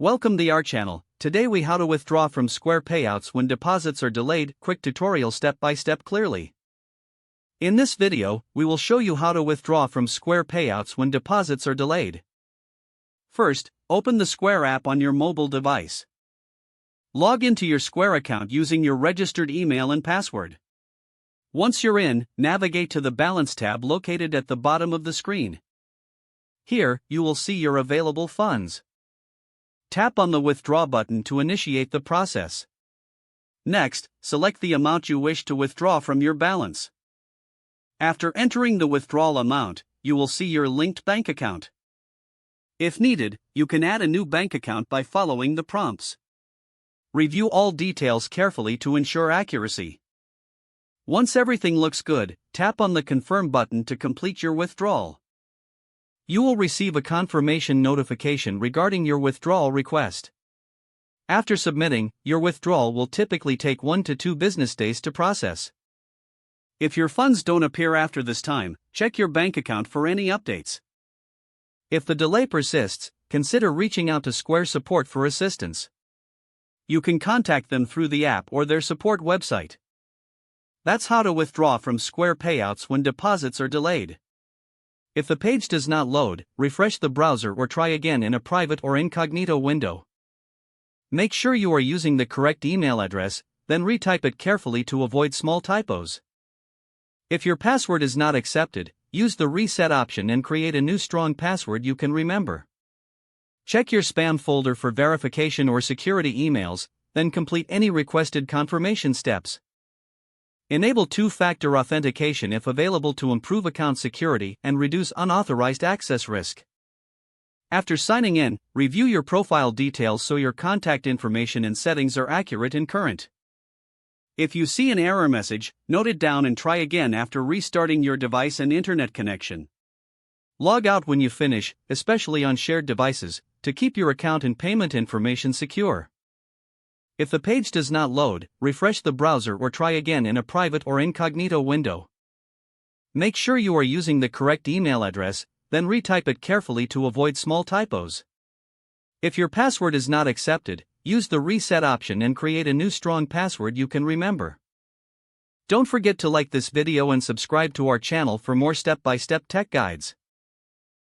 Welcome to our channel. Today we how to withdraw from Square Payouts when deposits are delayed. Quick tutorial step by step clearly. In this video, we will show you how to withdraw from Square Payouts when deposits are delayed. First, open the Square app on your mobile device. Log into your Square account using your registered email and password. Once you're in, navigate to the Balance tab located at the bottom of the screen. Here, you will see your available funds. Tap on the Withdraw button to initiate the process. Next, select the amount you wish to withdraw from your balance. After entering the withdrawal amount, you will see your linked bank account. If needed, you can add a new bank account by following the prompts. Review all details carefully to ensure accuracy. Once everything looks good, tap on the Confirm button to complete your withdrawal. You will receive a confirmation notification regarding your withdrawal request. After submitting, your withdrawal will typically take 1 to 2 business days to process. If your funds don't appear after this time, check your bank account for any updates. If the delay persists, consider reaching out to Square support for assistance. You can contact them through the app or their support website. That's how to withdraw from Square Payouts when deposits are delayed. If the page does not load, refresh the browser or try again in a private or incognito window. Make sure you are using the correct email address, then retype it carefully to avoid small typos. If your password is not accepted, use the reset option and create a new strong password you can remember. Check your spam folder for verification or security emails, then complete any requested confirmation steps. Enable two-factor authentication if available to improve account security and reduce unauthorized access risk. After signing in, review your profile details so your contact information and settings are accurate and current. If you see an error message, note it down and try again after restarting your device and internet connection. Log out when you finish, especially on shared devices, to keep your account and payment information secure. If the page does not load, refresh the browser or try again in a private or incognito window. Make sure you are using the correct email address, then retype it carefully to avoid small typos. If your password is not accepted, use the reset option and create a new strong password you can remember. Don't forget to like this video and subscribe to our channel for more step-by-step tech guides.